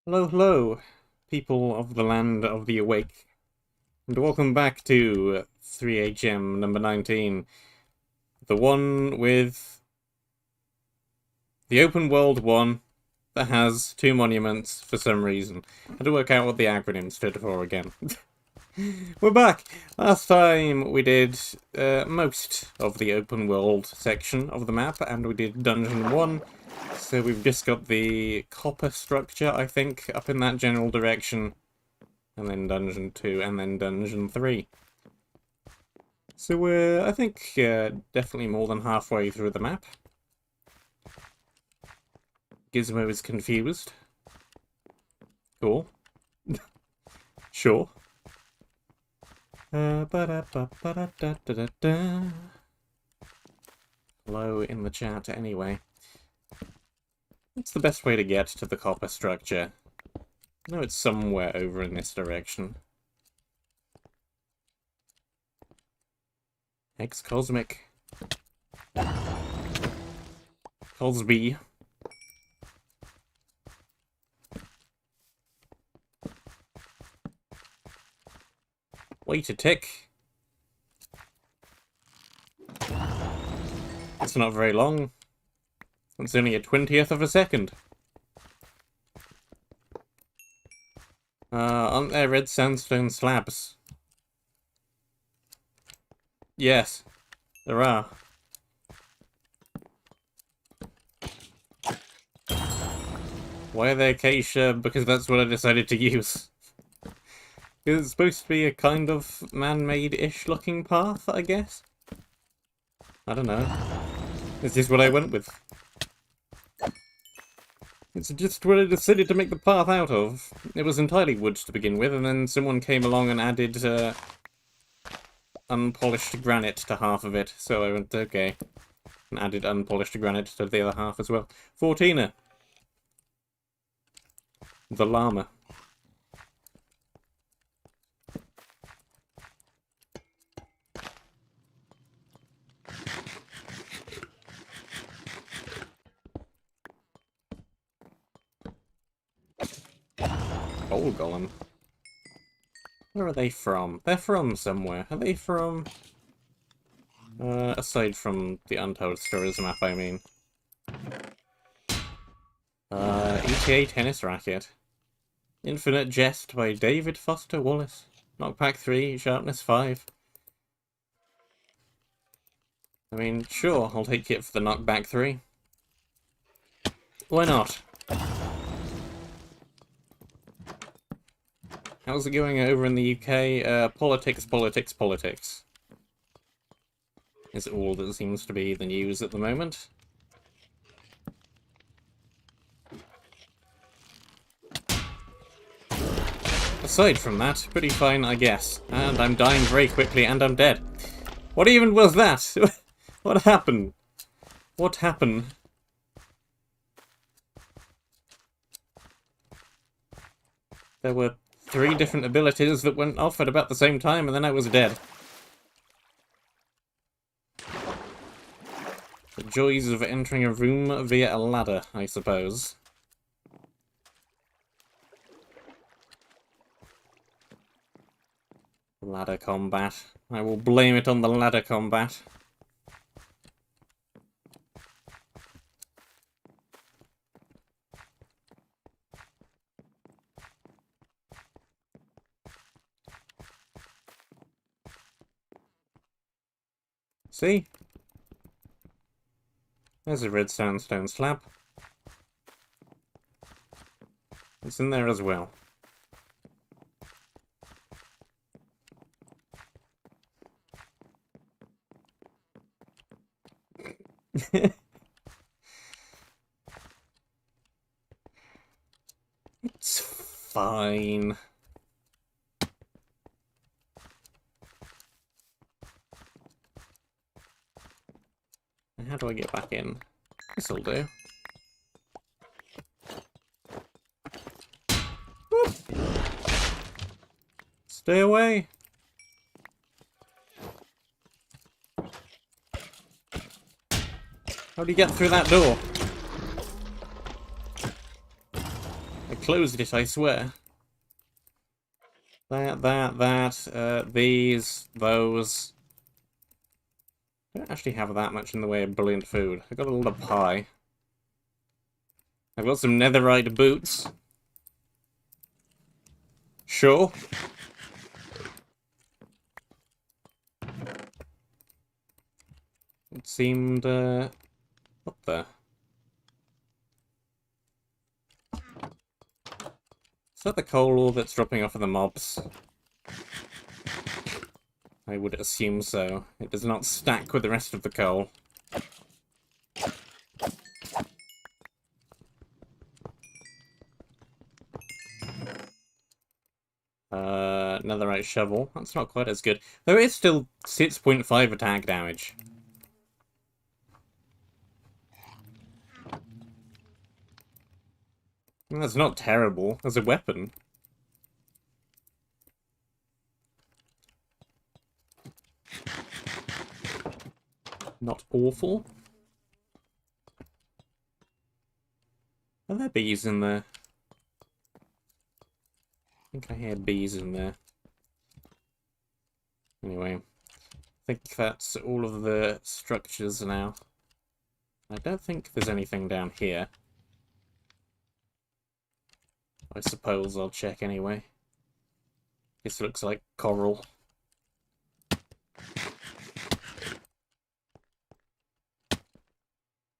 Hello, hello, people of the land of the awake, and welcome back to 3HM number 19, the one with the open world one that has two monuments for some reason. I had to work out what the acronym stood for again. We're back! Last time we did most of the open world section of the map, and we did Dungeon 1. So we've just got the copper structure, I think, up in that general direction. And then Dungeon 2, and then Dungeon 3. So we're, I think, definitely more than halfway through the map. Gizmo is confused. Cool. Sure. Hello in the chat, anyway. What's the best way to get to the copper structure? I know it's somewhere over in this direction. Cosmic. Cosby. Wait a tick. It's not very long. It's only a 20th of a second. Aren't there red sandstone slabs? Yes, there are. Why are they acacia? Because that's what I decided to use. It's supposed to be a kind of man-made-ish looking path, I guess? I don't know. It's just what I went with. It's just what I decided to make the path out of. It was entirely wood to begin with, and then someone came along and added unpolished granite to half of it. So I went, okay. And added unpolished granite to the other half as well. 14er. The llama. Owl golem. Where are they from? They're from somewhere. Are they from... aside from the Untold Stories map, I mean. ETA Tennis Racket. Infinite Jest by David Foster Wallace. Knockback 3, Sharpness 5. I mean, sure, I'll take it for the Knockback 3. Why not? How's it going over in the UK? Politics, politics, politics. Is all that seems to be the news at the moment. Aside from that, pretty fine, I guess. And I'm dying very quickly, and I'm dead. What even was that? What happened? What happened? There were 3 different abilities that went off at about the same time, and then I was dead. The joys of entering a room via a ladder, I suppose. Ladder combat. I will blame it on the ladder combat. See? There's a red sandstone slab. It's in there as well. It's fine. How do I get back in? This'll do. Whoop. Stay away. How do you get through that door? I closed it, I swear. These, those. I don't actually have that much in the way of brilliant food. I got a lot of pie. I've got some netherite boots. Sure. It seemed, what the? Is that the coal ore that's dropping off of the mobs? I would assume so. It does not stack with the rest of the coal. Netherite shovel. That's not quite as good. Though it's still 6.5 attack damage. That's not terrible as a weapon. Not awful. Are there bees in there? I think I hear bees in there. Anyway, I think that's all of the structures now. I don't think there's anything down here. I suppose I'll check anyway. This looks like coral.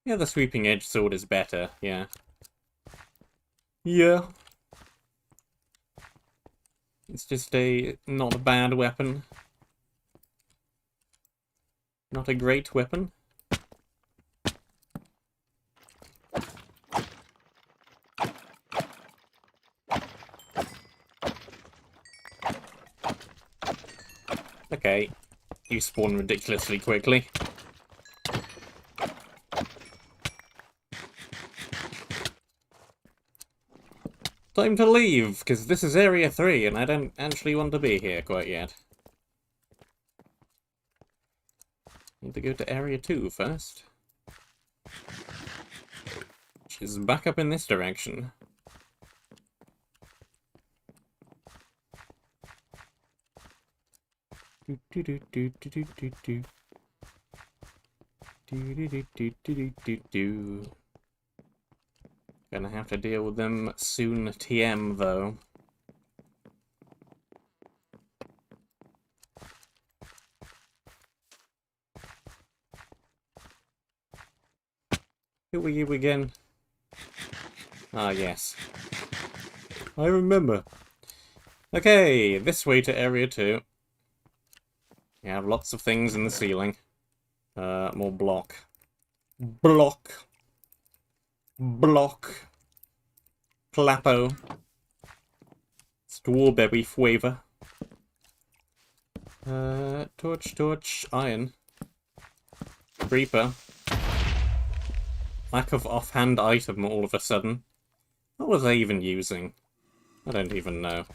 Yeah, the sweeping edge sword is better, yeah. Yeah. It's just not a bad weapon. Not a great weapon. Okay, you spawn ridiculously quickly. Time to leave, because this is Area 3, and I don't actually want to be here quite yet. Need to go to Area 2 first. Which is back up in this direction. Gonna have to deal with them soon, TM, though. Who are you again? Ah, yes. I remember. Okay, this way to Area 2. You have lots of things in the ceiling. More block. Block. Block. Clappo. Strawberry flavor. Torch, iron. Creeper. Lack of offhand item all of a sudden. What was I even using? I don't even know.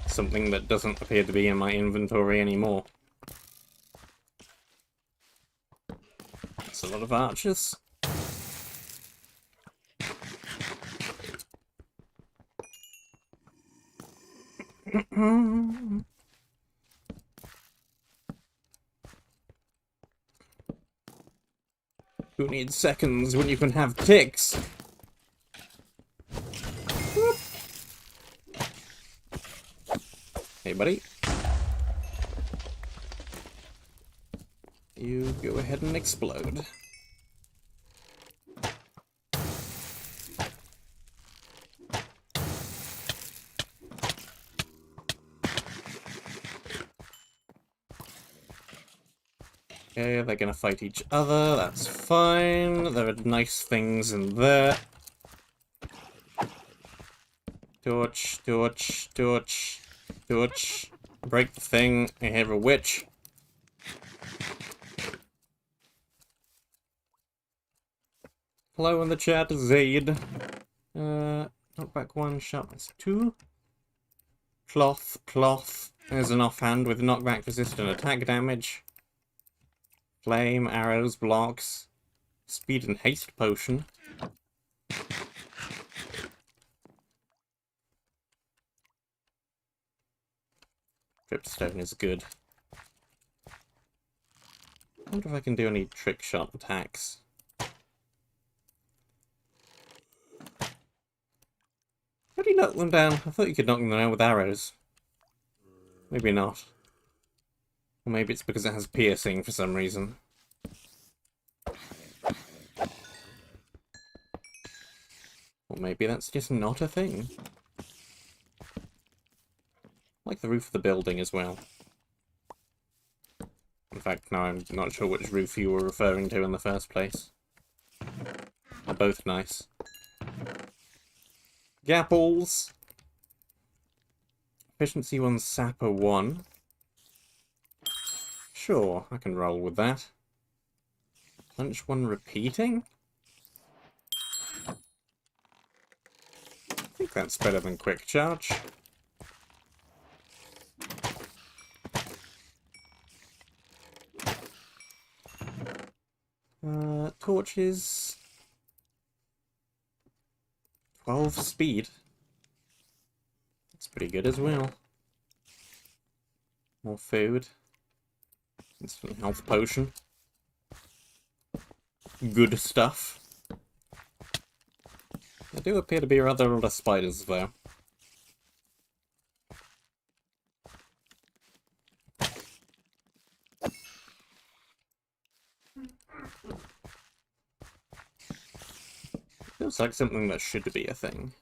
Something that doesn't appear to be in my inventory anymore. That's a lot of archers. Who needs seconds when you can have ticks? Whoop. Hey, buddy. You go ahead and explode. Okay, they're gonna fight each other, that's fine. There are nice things in there. Torch, torch, torch, torch. Break the thing. I hear a witch. Hello in the chat, Zaid. Knockback 1, sharpness 2. Cloth, cloth. There's an offhand with knockback resistant attack damage. Flame, arrows, blocks. Speed and haste potion. Dripstone is good. I wonder if I can do any trick shot attacks. How do you knock them down? I thought you could knock them down with arrows. Maybe not. Or maybe it's because it has piercing for some reason. Or maybe that's just not a thing. I like the roof of the building as well. In fact, now I'm not sure which roof you were referring to in the first place. They're both nice. Gapples! Efficiency 1, Sapper 1. Sure, I can roll with that. Punch 1 repeating? I think that's better than Quick Charge. Torches... 12 speed. That's pretty good as well. More food. Instant health potion. Good stuff. There do appear to be rather other spiders, though. Feels like something that should be a thing.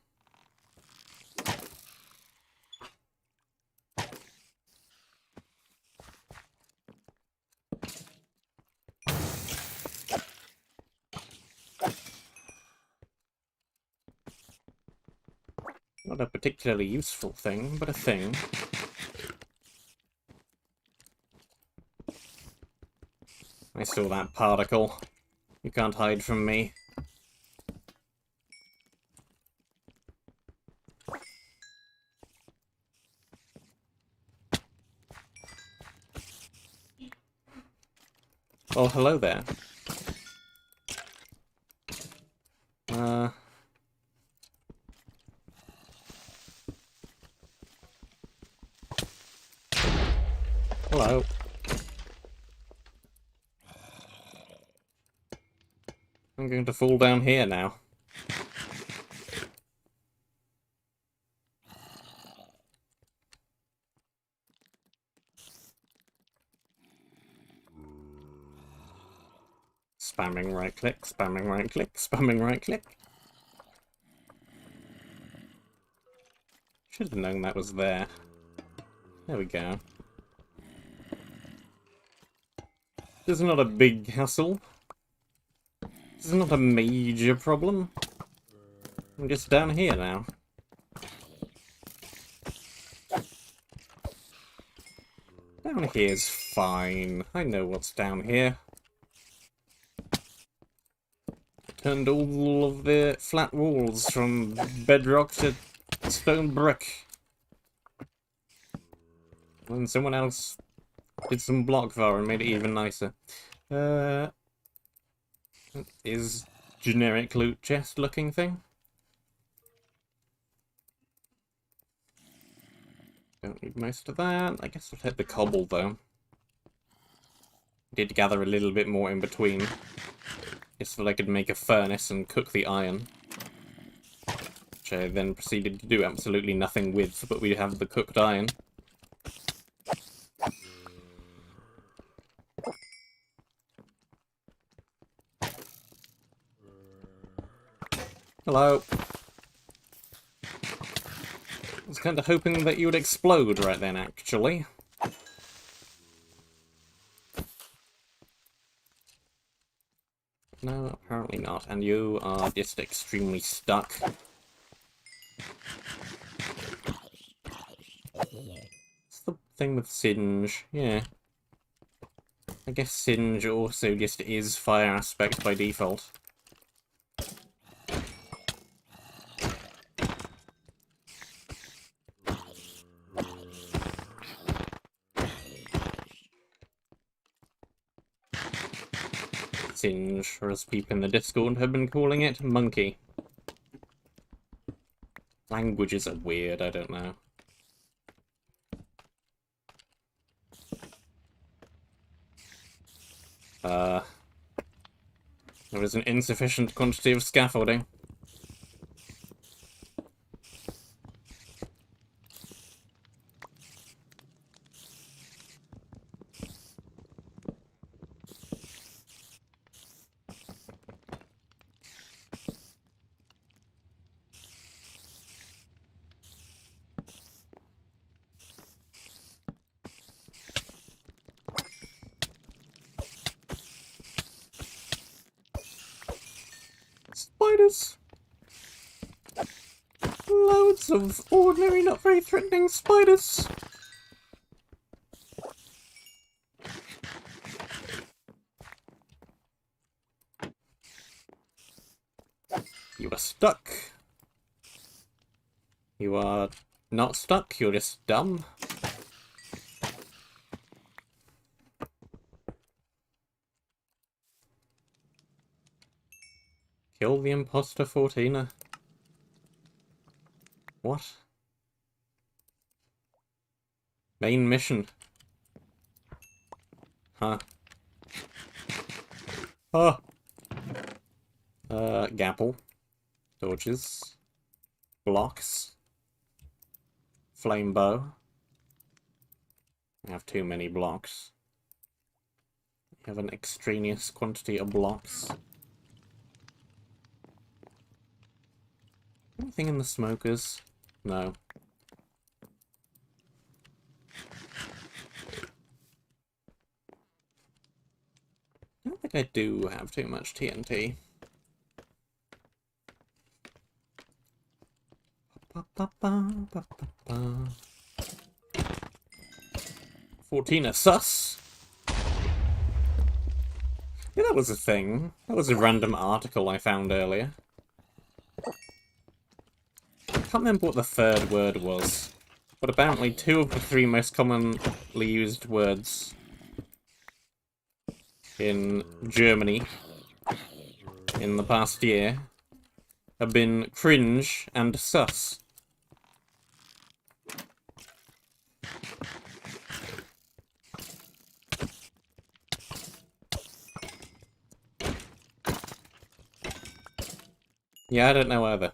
Not a particularly useful thing, but a thing. I saw that particle. You can't hide from me. Oh, hello there. Hello. I'm going to fall down here now. Spamming right click, spamming right click, spamming right click. Should have known that was there. There we go. This is not a big hassle. This is not a major problem. I'm just down here now. Down here's fine. I know what's down here. Turned all of the flat walls from bedrock to stone brick. And someone else did some block var and made it even nicer. Is generic loot chest looking thing. Don't need most of that. I guess I'll hit the cobble though. Did gather a little bit more in between. Just so that I could make a furnace and cook the iron. Which I then proceeded to do absolutely nothing with, but we have the cooked iron. Hello. I was kind of hoping that you would explode right then, actually. No, apparently not. And you are just extremely stuck. What's the thing with Singe? Yeah. I guess Singe also just is fire aspect by default. Singe, or as people in the Discord have been calling it, monkey. Languages are weird, I don't know. There is an insufficient quantity of scaffolding. Spiders! Loads of ordinary, not very threatening spiders! You are stuck. You are not stuck, you're just dumb. Kill the imposter, Fortina. What? Main mission. Huh. Oh! Gapple. Torches. Blocks. Flame bow. I have too many blocks. I have an extraneous quantity of blocks. Anything in the smokers? No. I don't think I do have too much TNT. Fortina sus? Yeah, that was a thing. That was a random article I found earlier. I can't remember what the third word was, but apparently 2 of the 3 most commonly used words in Germany in the past year have been cringe and sus. Yeah, I don't know either.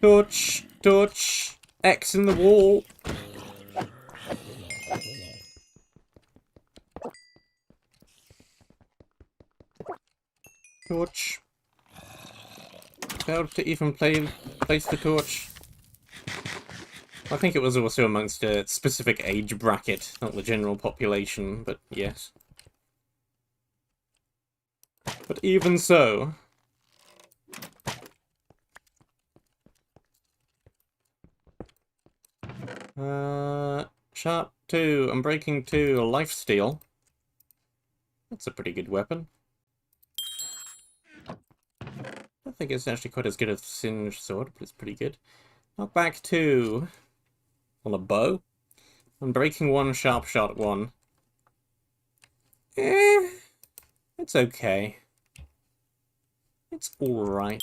Torch! Torch! X in the wall! Torch. Failed to even place the torch. I think it was also amongst a specific age bracket, not the general population, but yes. But even so... Sharp 2, Unbreaking 2, Lifesteal. That's a pretty good weapon. I don't think it's actually quite as good as Singe Sword, but it's pretty good. Knockback 2 on a bow. Unbreaking 1, Sharp Shot 1. It's okay. It's alright.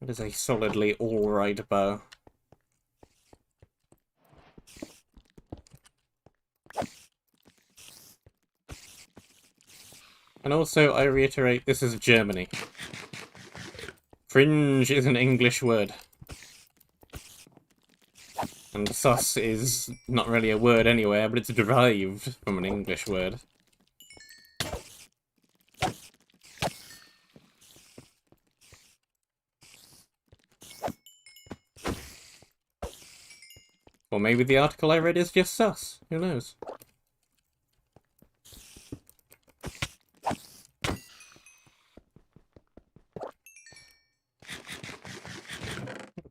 It is a solidly alright bow. And also, I reiterate, this is Germany. Cringe is an English word. And sus is not really a word anywhere, but it's derived from an English word. Or maybe the article I read is just sus. Who knows?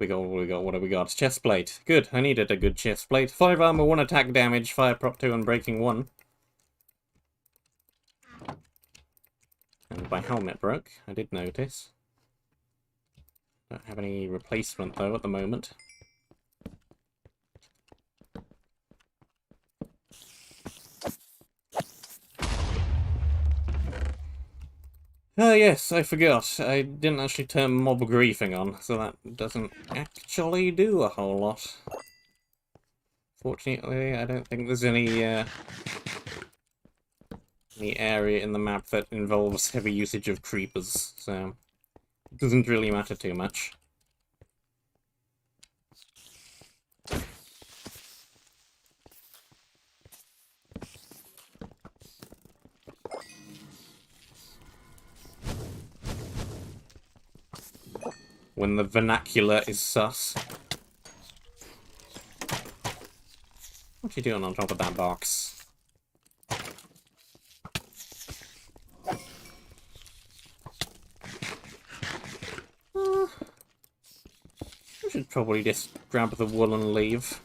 What have we got? Chestplate. Good, I needed a good chestplate. 5 armor, 1 attack damage, fire prop 2, and breaking 1. And my helmet broke, I did notice. Don't have any replacement though at the moment. Yes, I forgot. I didn't actually turn mob griefing on, so that doesn't actually do a whole lot. Fortunately, I don't think there's any area in the map that involves heavy usage of creepers, so it doesn't really matter too much. When the vernacular is sus. What are you doing on top of that box? I should probably just grab the wool and leave.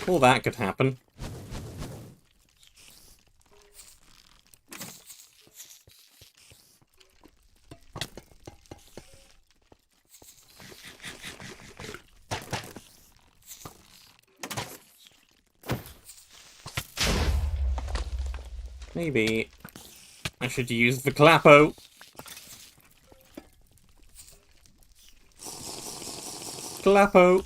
All that could happen. Maybe I should use the clappo. Clappo.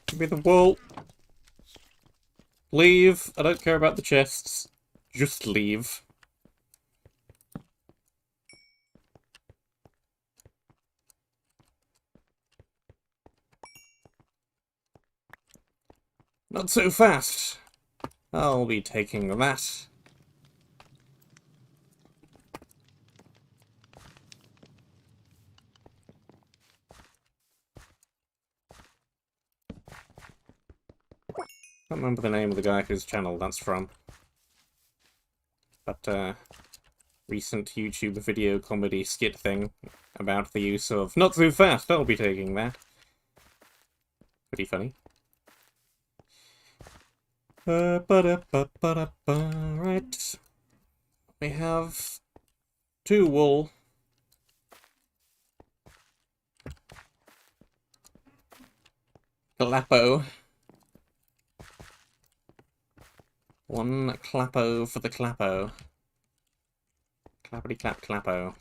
Give me the wool. Leave. I don't care about the chests. Just leave. Not so fast. I'll be taking that. I can't remember the name of the guy whose channel that's from. But, recent YouTube video comedy skit thing about the use of not so fast, I'll be taking that. Pretty funny. Right. We have 2 wool. Clappo. 1 clappo for the clappo. Clappity clap clappo.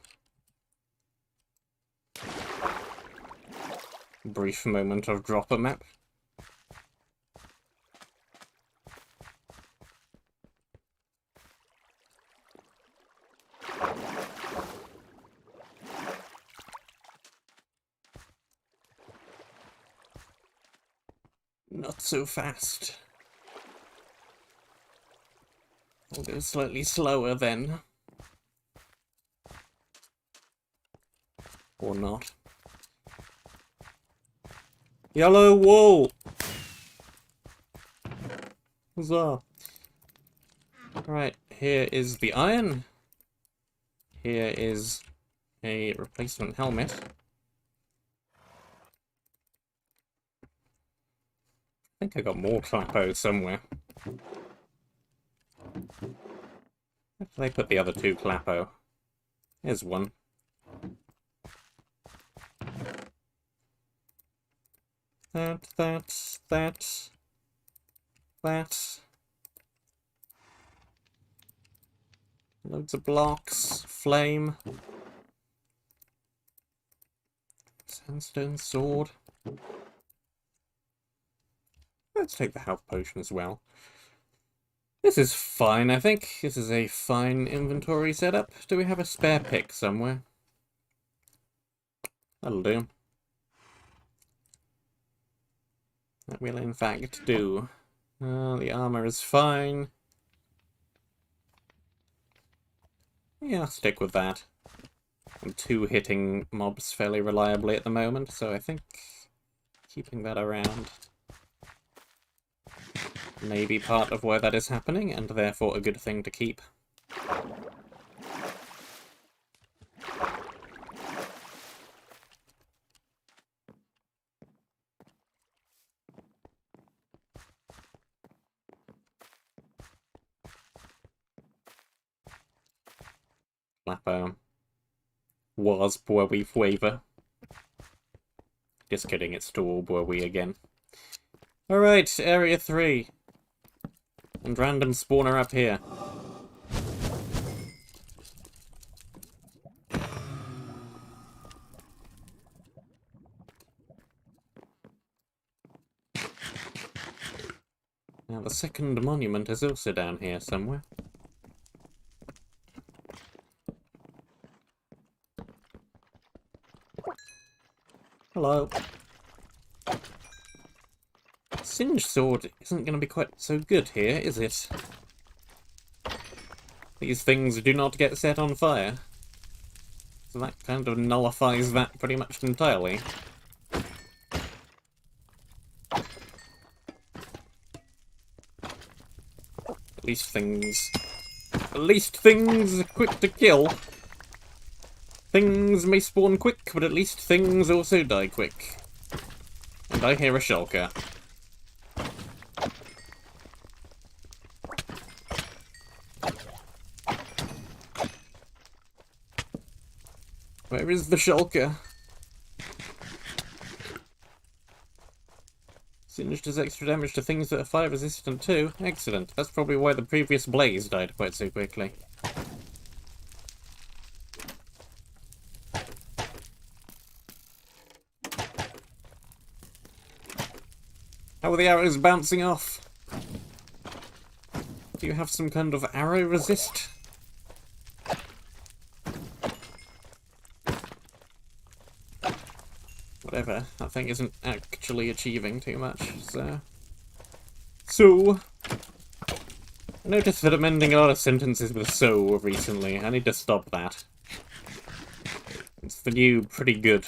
Brief moment of dropper map. Not so fast. I'll go slightly slower then. Or not. Yellow wool! Huzzah! Right, here is the iron. Here is a replacement helmet. I think I got more clappo somewhere. Where did they put the other 2 clappo? Here's one. That. Loads of blocks. Flame. Sandstone sword. Let's take the health potion as well. This is fine, I think. This is a fine inventory setup. Do we have a spare pick somewhere? That'll do. That will in fact do. The armor is fine. Yeah, I'll stick with that. I'm 2 hitting mobs fairly reliably at the moment, so I think keeping that around may be part of why that is happening, and therefore a good thing to keep. Clappo. Wasp where we waver. Just kidding, it's Storb were we again. Alright, Area 3. And random spawner up here. Now the second monument is also down here somewhere. Hello. Singe sword isn't going to be quite so good here, is it? These things do not get set on fire. So that kind of nullifies that pretty much entirely. At least things are quick to kill. Things may spawn quick, but at least things also die quick. And I hear a shulker. Where is the shulker? Singe does extra damage to things that are fire resistant too. Excellent. That's probably why the previous blaze died quite so quickly. How are the arrows bouncing off? Do you have some kind of arrow resist? Whatever, that thing isn't actually achieving too much, so... I noticed that I'm ending a lot of sentences with so recently. I need to stop that. It's the new pretty good.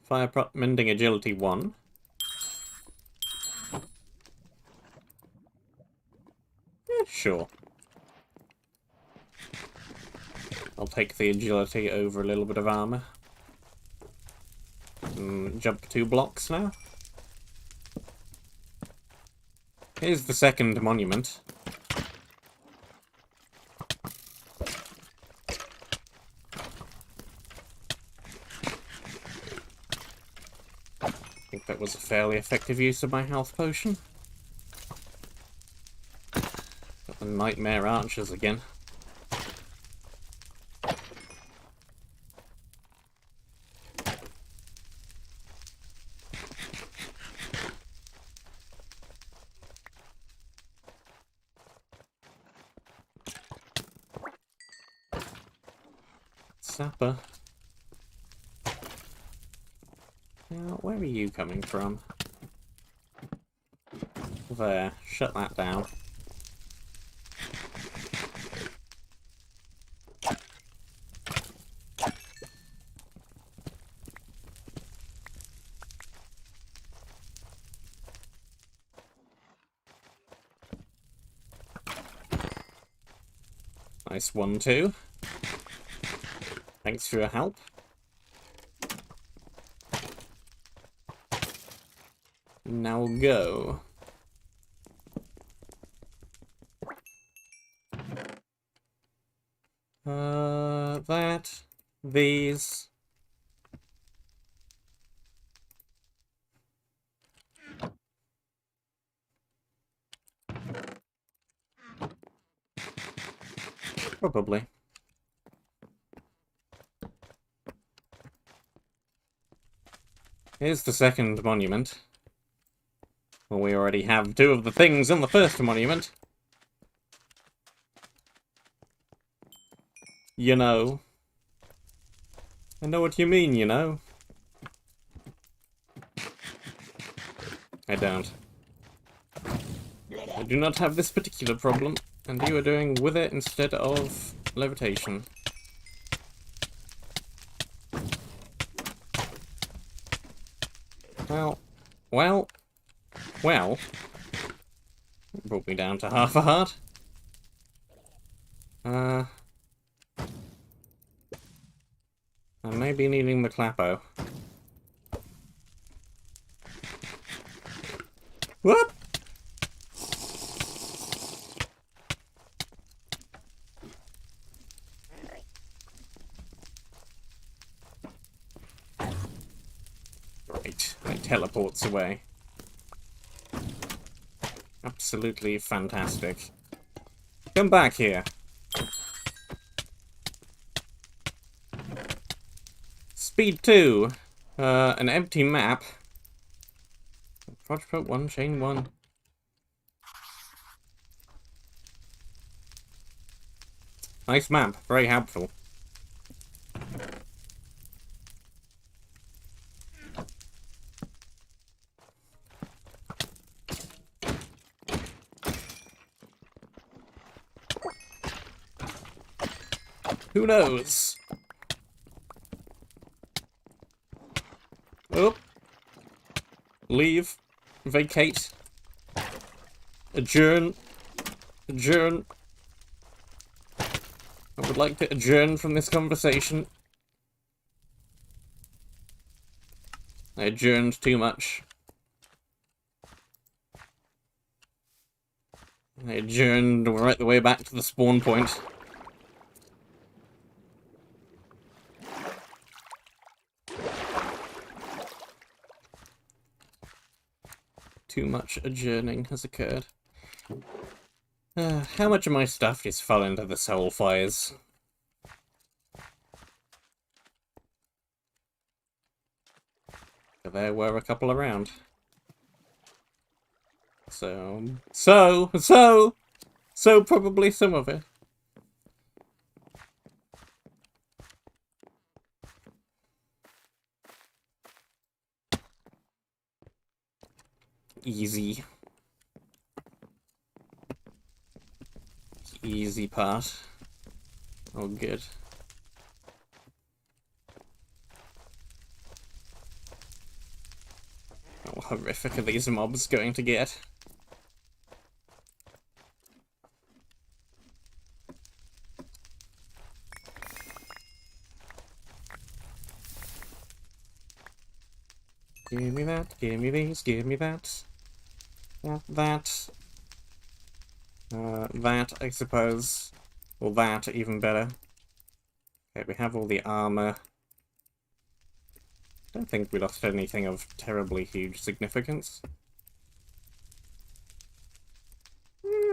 Fire prop mending agility 1. Sure. I'll take the agility over a little bit of armor. Jump 2 blocks now. Here's the second monument. I think that was a fairly effective use of my health potion. Got the nightmare archers again. Sapper. Now, where are you coming from? There, shut that down. Nice 1-2. Thanks for your help. Now go. These. Probably. Here's the second monument. Well, we already have 2 of the things in the first monument. You know. I know what you mean, you know. I don't. I do not have this particular problem, and you are doing with it instead of levitation. Well. It brought me down to half a heart. I may be needing the clappo. Whoop! teleports away. Absolutely fantastic. Come back here. Speed 2. An empty map. Project 1, chain 1. Nice map, very helpful. Who knows? Oh. Leave. Vacate. Adjourn. Adjourn. I would like to adjourn from this conversation. I adjourned too much. I adjourned right the way back to the spawn point. Too much adjourning has occurred. How much of my stuff just fell into the soul fires? There were a couple around. So probably some of it. Easy. Easy part. Oh, good. How horrific are these mobs going to get? Give me that, give me these, give me that. That, I suppose. Or that, even better. Okay, we have all the armor. Don't think we lost anything of terribly huge significance.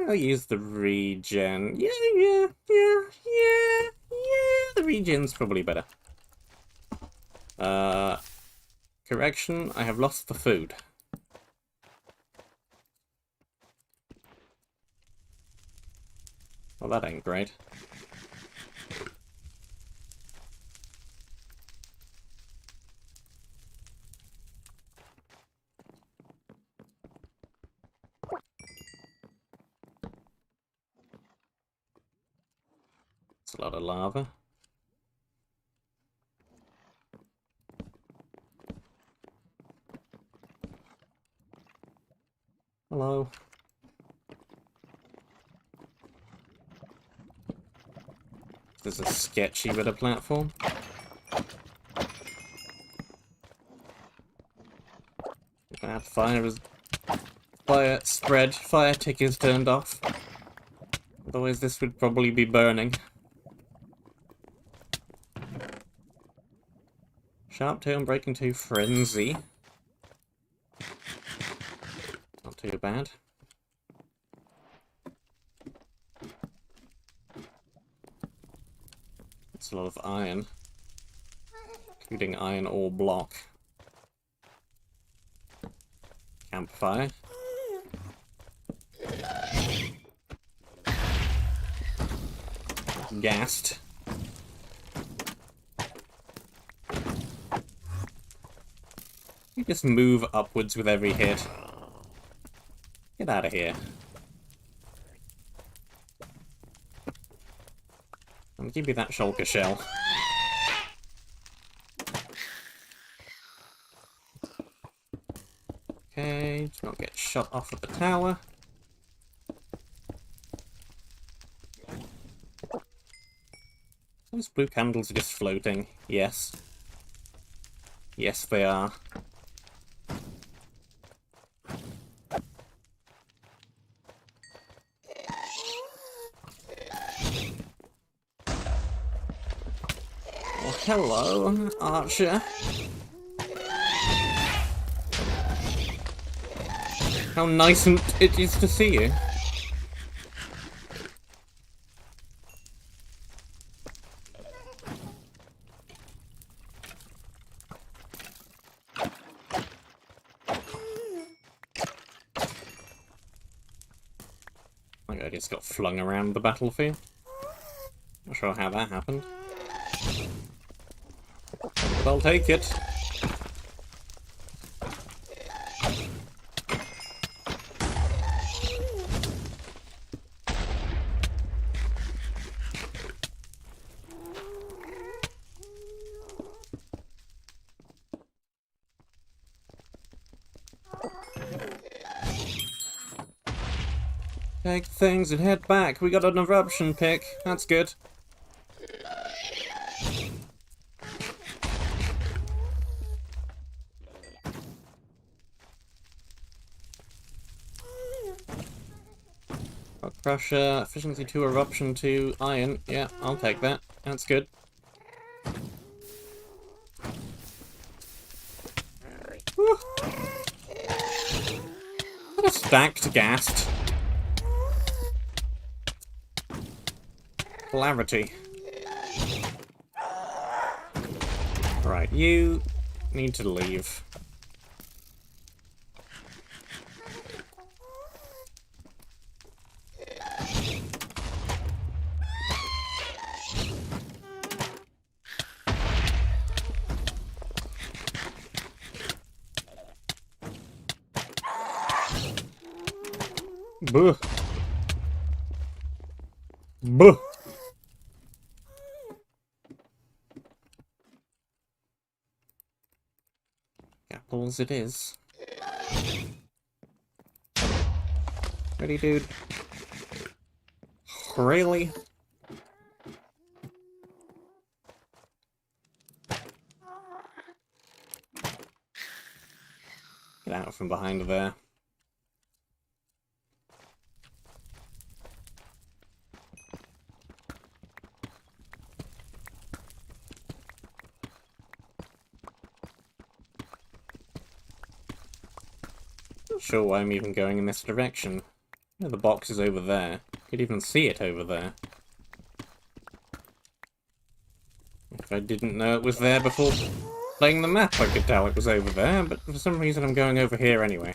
I'll use the regen. Yeah, the regen's probably better. Correction, I have lost the food. Well, that ain't great. It's a lot of lava. Hello. There's a sketchy bit of platform. That fire tick is turned off. Otherwise this would probably be burning. Sharp turn, breaking to frenzy. Not too bad. It's a lot of iron, including iron ore block. Campfire. Gassed. You just move upwards with every hit. Get out of here. I'll give you that shulker shell. Okay, do not get shot off at the tower. Those blue candles are just floating. Yes. Yes, they are. Hello, Archer. How nice and it is to see you. My god, just got flung around the battlefield. Not sure how that happened. But I'll take it. Take things and head back. We got an eruption pick. That's good. Rock Crusher, efficiency 2, eruption 2, iron. Yeah, I'll take that. That's good. Whew. What a stacked ghast. Clarity. Right, you need to leave. Buh. Buh. Apples it is. Ready, dude? Really? Get out from behind there. Not sure why I'm even going in this direction. You know, the box is over there. Could even see it over there. If I didn't know it was there before playing the map, I could tell it was over there, but for some reason I'm going over here anyway.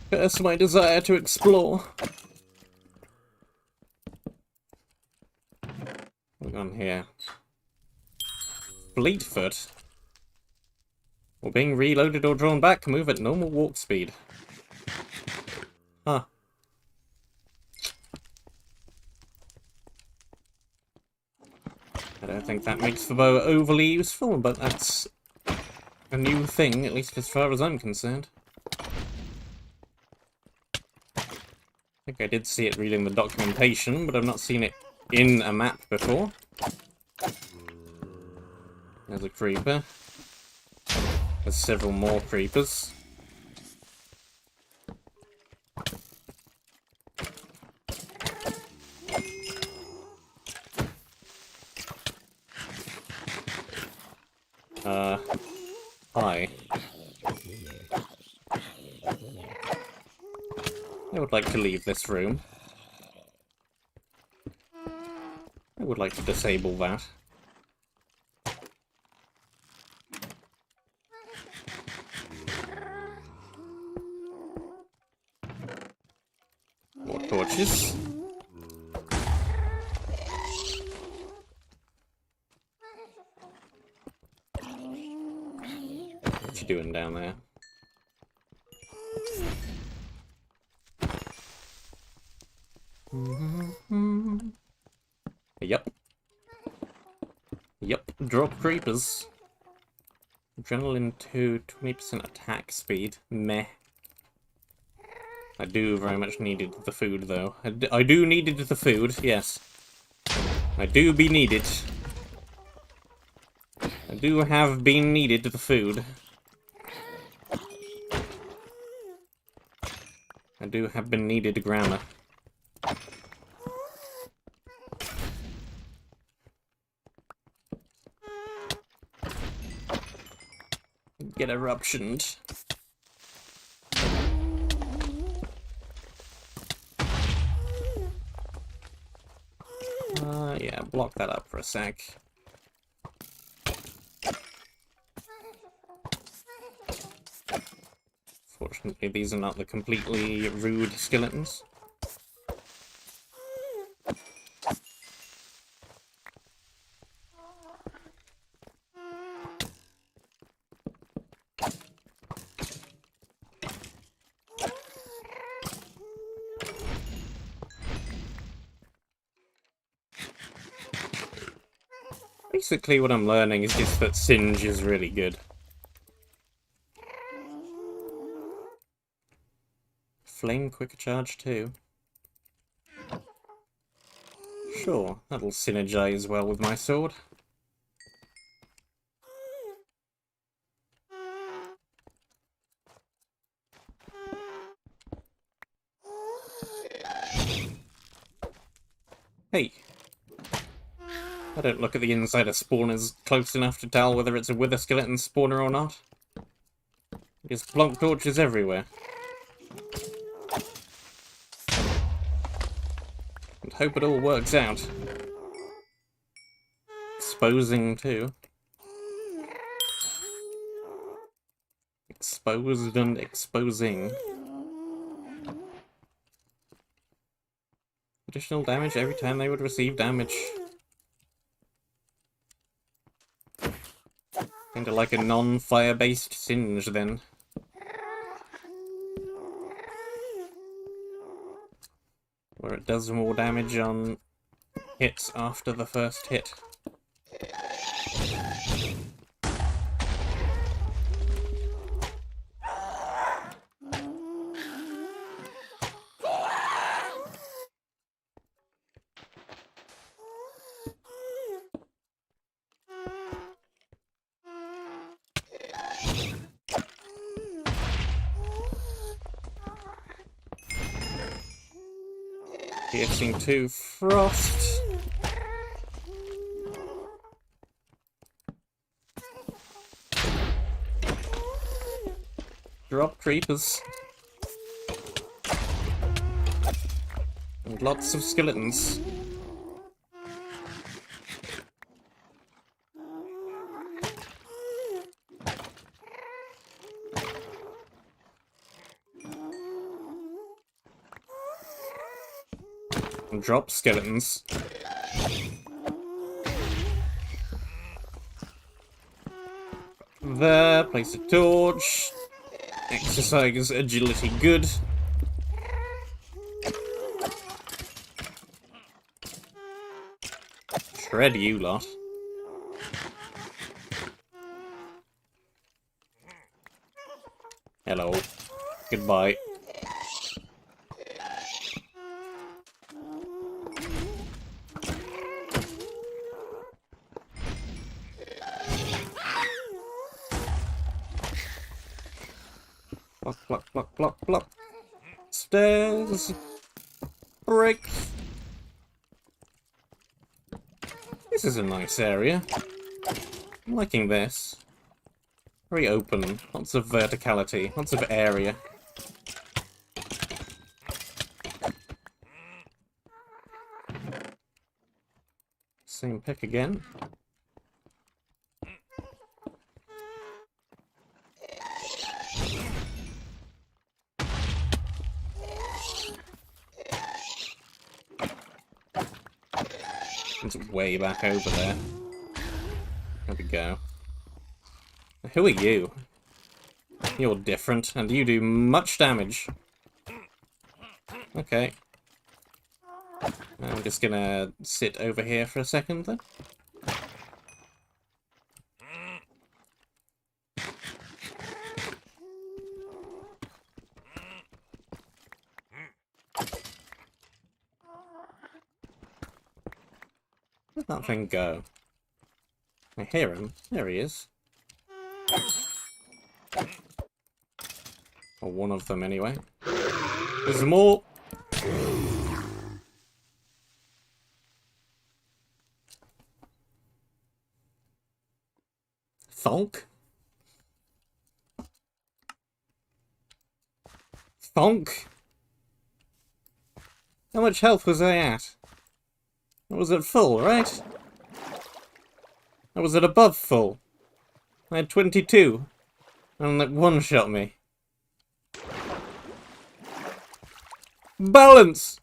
Curse my desire to explore. What's on here? Fleetfoot. Or being reloaded or drawn back, move at normal walk speed. Huh. I don't think that makes the bow overly useful, but that's a new thing, at least as far as I'm concerned. I think I did see it reading the documentation, but I've not seen it in a map before. There's a creeper. There's several more creepers. Hi. I would like to leave this room. I would like to disable that. More torches. What you doing down there? Yep. Yep, drop creepers. Adrenaline 2, 20% attack speed. Meh. I do very much needed the food, though. I do needed the food, yes. I do be needed. I do have been needed the food. I do have been needed grammar. Get eruptioned. Yeah, block that up for a sec. Fortunately, these are not the completely rude skeletons. Basically, what I'm learning is just that Singe is really good. Flame quick charge too. Sure, that'll synergize well with my sword. Hey! I don't look at the inside of spawners close enough to tell whether it's a wither skeleton spawner or not. Just plonk torches everywhere. And hope it all works out. Exposing too. Exposed and exposing. Additional damage every time they would receive damage. Kinda like a non-fire-based Singe, then. Where it does more damage on hits after the first hit. Piercing 2 frost. Drop creepers. And lots of skeletons. Drop skeletons. There, place a torch. Exercise agility good. Shred you lot. Hello. Goodbye. Block, block, block, block, block. Stairs. Break. This is a nice area. I'm liking this. Very open. Lots of verticality. Lots of area. Same pick again. It's way back over there. There we go. Who are you? You're different, and you do much damage. Okay. I'm just gonna sit over here for a second, then. Where'd that thing go? I hear him. There he is. Or one of them, anyway. There's more. Thonk? Thonk? How much health was I at? I was at full, right? I was at above full. I had 22. And like one-shot me. Balance!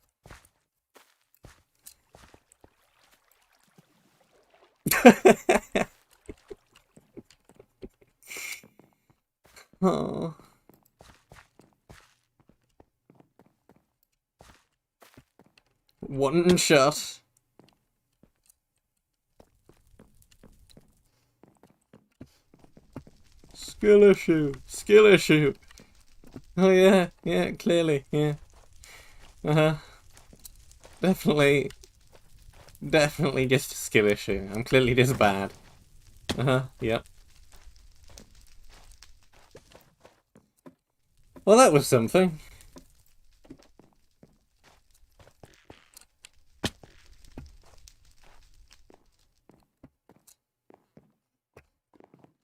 Oh. One shot. Skill issue. Skill issue. Oh yeah, yeah, clearly, yeah. Uh-huh. Definitely just a skill issue. I'm clearly just bad. Uh-huh, yep. Well, that was something.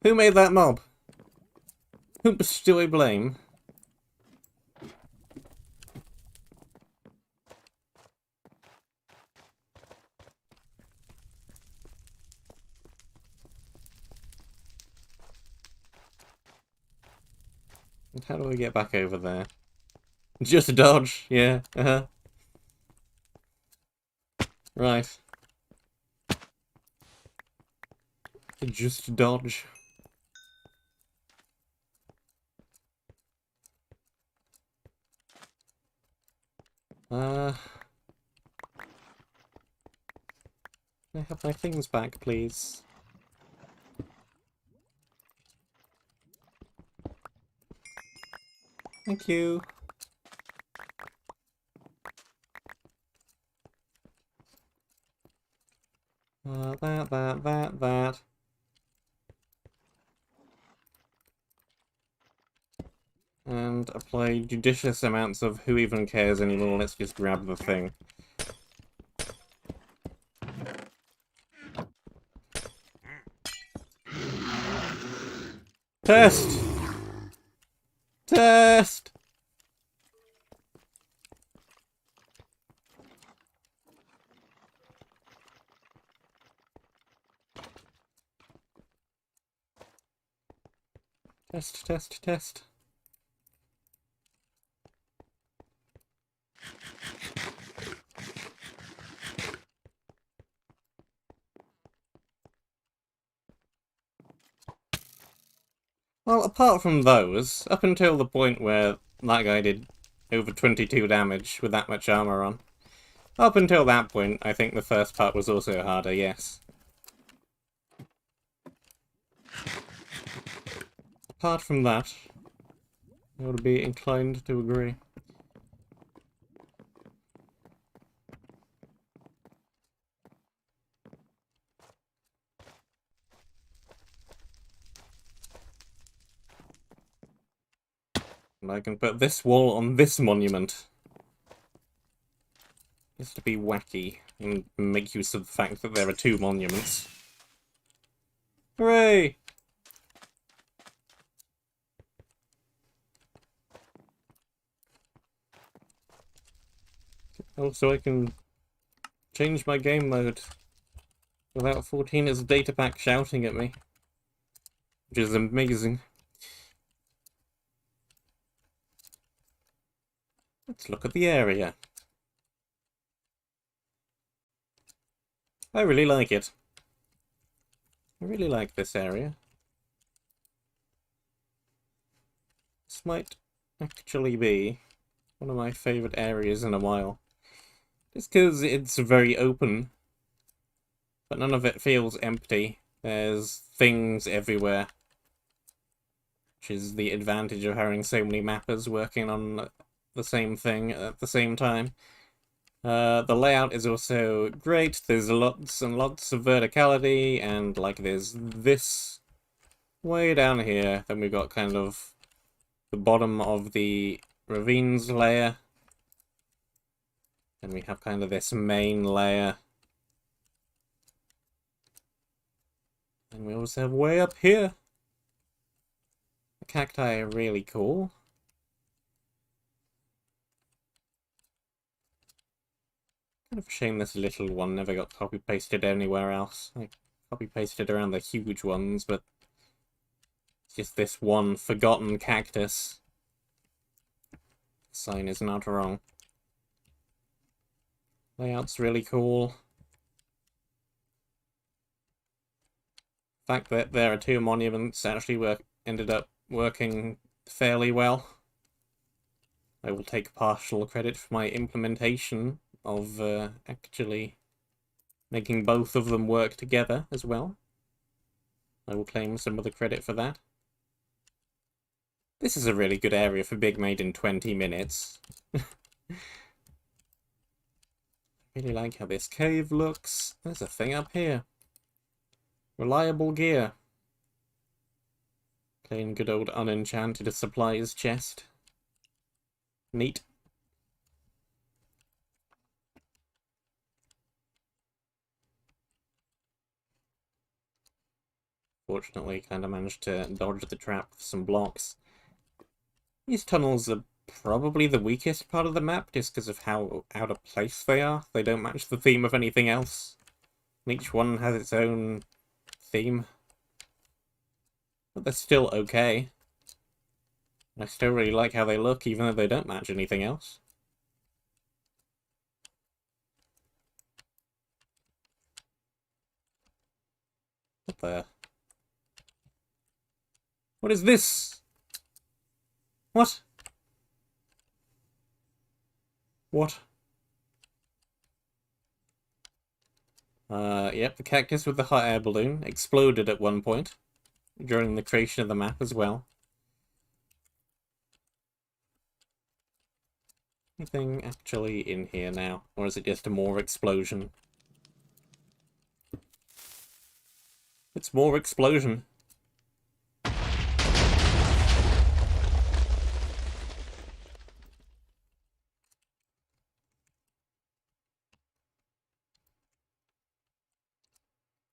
Who made that mob? Whom do I blame? And how do I get back over there? Just dodge, yeah, uh-huh. Right. Just dodge. Can I have my things back, please? Thank you. That. And apply judicious amounts of who even cares anymore, let's just grab the thing. Test! Test! Test. Well, apart from those, up until the point where that guy did over 22 damage with that much armor on, up until that point, I think the first part was also harder, yes. Apart from that, I would be inclined to agree. And I can put this wall on this monument. Just to be wacky and make use of the fact that there are two monuments. Hooray! Also, I can change my game mode without 14's data pack shouting at me, which is amazing. Let's look at the area. I really like it. I really like this area. This might actually be one of my favourite areas in a while. Just because it's very open, but none of it feels empty. There's things everywhere, which is the advantage of having so many mappers working on the same thing at the same time. The layout is also great. There's lots and lots of verticality, and like there's this way down here. Then we've got kind of the bottom of the ravines layer, Then we have kind of this main layer. And we also have way up here. The cacti are really cool. Kind of a shame this little one never got copy-pasted anywhere else. I copy-pasted around the huge ones, but it's just this one forgotten cactus. The sign is not wrong. Layout's really cool. The fact that there are two monuments actually ended up working fairly well. I will take partial credit for my implementation of actually making both of them work together as well. I will claim some of the credit for that. This is a really good area for Big Made in 20 minutes. Really like how this cave looks. There's a thing up here. Reliable gear. Plain good old unenchanted supplies chest. Neat. Fortunately, kind of managed to dodge the trap with some blocks. These tunnels are probably the weakest part of the map, just because of how out of place they are. They don't match the theme of anything else. Each one has its own theme. But they're still okay. I still really like how they look, even though they don't match anything else. What the... What is this? What? What? Yep, the cactus with the hot air balloon exploded at one point during the creation of the map as well. Anything actually in here now? Or is it just a more explosion? It's more explosion.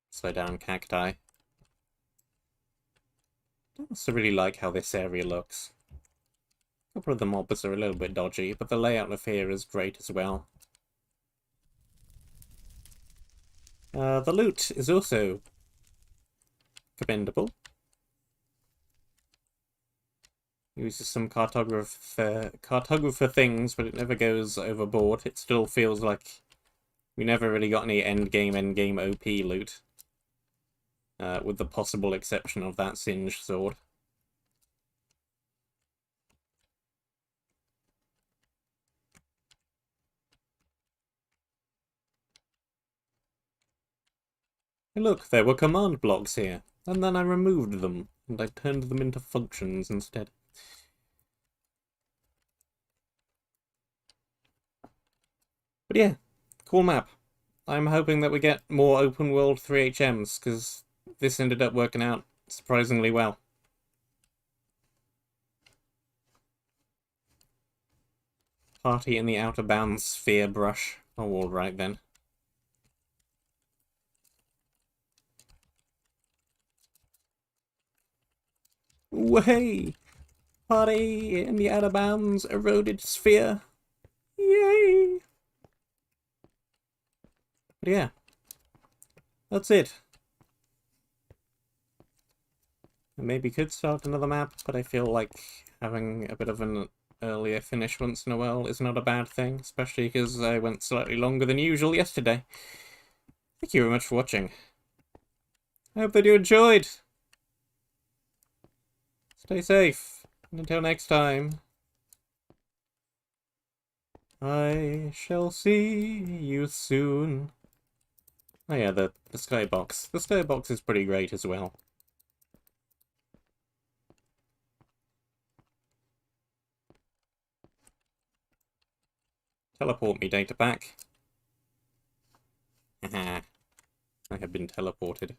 Slow down, cacti. I also really like how this area looks. A couple of the mobs are a little bit dodgy, but the layout of here is great as well. The loot is also commendable. Uses some cartographer things, but it never goes overboard. It still feels like we never really got any endgame OP loot. With the possible exception of that singed sword. Hey look, there were command blocks here, and then I removed them, and I turned them into functions instead. But yeah, cool map. I'm hoping that we get more open world 3HMs, because this ended up working out surprisingly well. Party in the Outer Bounds sphere brush. Oh, alright then. Way! Party in the Outer Bounds eroded sphere. Yay! But yeah, that's it. I maybe could start another map, but I feel like having a bit of an earlier finish once in a while is not a bad thing, especially because I went slightly longer than usual yesterday. Thank you very much for watching. I hope that you enjoyed. Stay safe, and until next time, I shall see you soon. Oh yeah, the skybox. The skybox is pretty great as well. Teleport me data back. Haha. I have been teleported.